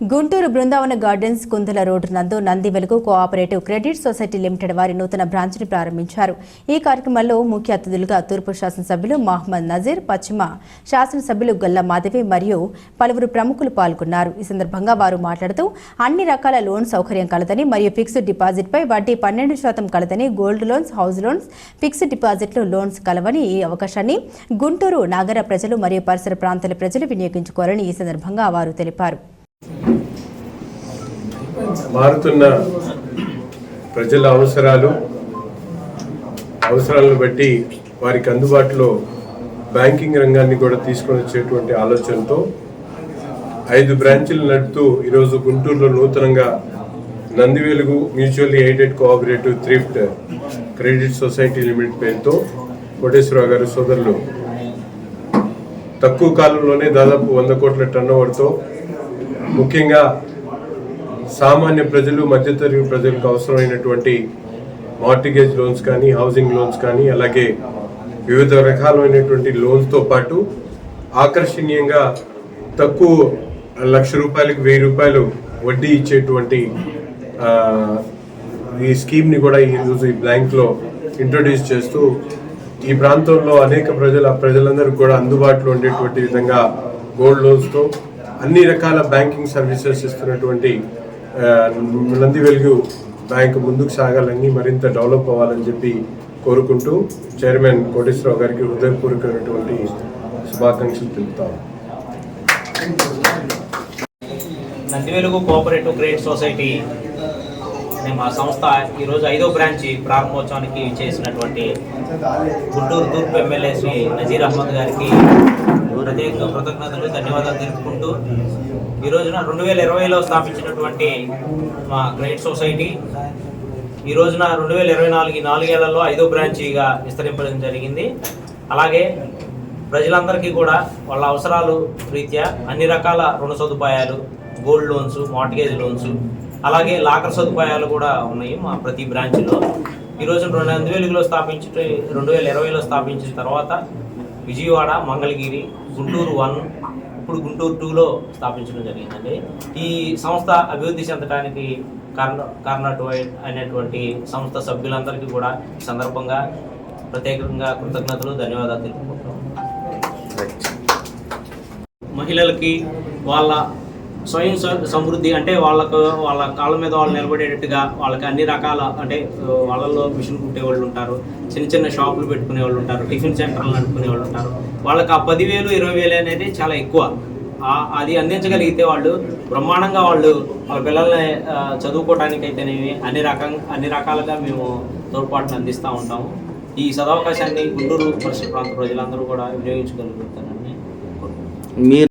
Guntur Brindavana gardens కుందల road నందు నంది వెలుగు cooperative credit society limited వారి నూతన బ్రాంచ్ని ప్రారంభించారు. ఈ కార్యక్రమంలో ముఖ్య అతిథులుగా తూర్పు శాసనసభ్యులు మహమ్మద్ నజీర్, పశ్చిమ శాసనసభ్యులు గల్లా మాధవి మరియు పలువురు ప్రముఖులు పాల్గొన్నారు. ఈ సందర్భంగా వారు మాట్లాడుతూ అన్ని రకాల లోన్ సౌకర్యం కలదని మరియు ఫిక్స్డ్ డిపాజిట్పై వడ్డీ 12% కలదని, gold loans, house loans, fixed డిపాజిట్లు లోన్స్ కలవని ఈ అవకాశాన్ని గుంటూరు నగర ప్రజలు మరియు పరిసర ప్రాంతాల ప్రజలు వినియోగించుకోవాలని ఈ సందర్భంగా వారు తెలిపారు. మారుతున్న ప్రజల అవసరాలను బట్టి వారికి అందుబాటులో బ్యాంకింగ్ రంగాన్ని కూడా తీసుకొని వచ్చేటువంటి ఆలోచనతో 5 బ్రాంచీలు నడుపుతూ ఈరోజు గుంటూరులో నూతనంగా నంది వెలుగు mutually aided cooperative thrift credit society limited పేరుతో కోటేశ్వరరావు గారు సోదరులు తక్కువ కాలంలోనే దాదాపు 100 కోట్ల టర్నోవర్తో ముఖ్యంగా సామాన్య ప్రజలు, మధ్యతరగతి ప్రజలకు అవసరమైనటువంటి మార్టిగేజ్ లోన్స్ కానీ, హౌసింగ్ లోన్స్ కానీ, అలాగే వివిధ రకాలైనటువంటి లోన్స్తో పాటు ఆకర్షణీయంగా తక్కువ ₹1,00,000కి ₹1,000 వడ్డీ ఇచ్చేటువంటి ఈ స్కీమ్ని కూడా ఈరోజు ఈ బ్యాంక్లో ఇంట్రొడ్యూస్ చేస్తూ ఈ ప్రాంతంలో అనేక ప్రజలందరికీ కూడా అందుబాటులో ఉండేటువంటి విధంగా గోల్డ్ లోన్స్తో అన్ని రకాల బ్యాంకింగ్ సర్వీసెస్ ఇస్తున్నటువంటి నంది వెలుగు బ్యాంకు ముందుకు సాగాలని, మరింత డెవలప్ అవ్వాలని చెప్పి కోరుకుంటూ చైర్మన్ కోటేశ్వరరావు గారికి హృదయపూర్వకమైనటువంటి శుభాకాంక్షలు తెలుపుతాము. నంది వెలుగు కోఆపరేటివ్ క్రెడిట్ సొసైటీ మా సంస్థ ఈరోజు 5వ బ్రాంచ్ ప్రారంభోత్సవానికి చేసినటువంటి గుంటూరు తూర్పు ఎమ్మెల్యే శ్రీ నజీర్ అహ్మద్ గారికి ప్రత్యేకంగా కృతజ్ఞతలు, ధన్యవాదాలు తెలుపుకుంటూ ఈ రోజున 2020లో స్థాపించినటువంటి మా క్రెడిట్ సొసైటీ ఈ రోజున 2024 4 ఏళ్లలో 5వ బ్రాంచ్గా విస్తరింపడం జరిగింది. అలాగే ప్రజలందరికీ కూడా వాళ్ళ అవసరాలు రీత్యా అన్ని రకాల రుణ సదుపాయాలు, గోల్డ్ లోన్స్, మార్టిగేజ్ లోన్స్, అలాగే లాకర్ సదుపాయాలు కూడా ఉన్నాయి మా ప్రతి బ్రాంచ్లో. ఈరోజు నంది వెలుగులో 2020లో స్థాపించిన తర్వాత విజయవాడ, మంగళగిరి, గుంటూరు 1, ఇప్పుడు గుంటూరు 2లో స్థాపించడం జరిగిందండి. ఈ సంస్థ అభివృద్ధి చెందడానికి అయినటువంటి సంస్థ సభ్యులందరికీ కూడా ఈ సందర్భంగా ప్రత్యేకంగా కృతజ్ఞతలు, ధన్యవాదాలు తెలుపుకుంటాం. మహిళలకి వాళ్ళ స్వయం సమృద్ధి అంటే వాళ్ళ కాళ్ళ మీద వాళ్ళు నిలబడేటట్టుగా వాళ్ళకి అన్ని రకాల అంటే వాళ్ళల్లో మిషన్ కుట్టే వాళ్ళు ఉంటారు, చిన్న షాపులు పెట్టుకునే వాళ్ళు ఉంటారు, టిఫిన్ సెంటర్లు నడుపుకునే వాళ్ళు ఉంటారు. వాళ్ళకి ఆ 10,000, 20,000 అనేది చాలా ఎక్కువ. అది అందించగలిగితే వాళ్ళు బ్రహ్మాండంగా వాళ్ళ పిల్లల్ని చదువుకోవడానికి అయితేనేమి అన్ని రకాలుగా మేము తోడ్పాటును అందిస్తూ ఉంటాము. ఈ సదవకాశాన్ని గుంటూరు పరిసర ప్రాంత ప్రజలందరూ కూడా వినియోగించుకోగలుగుతారని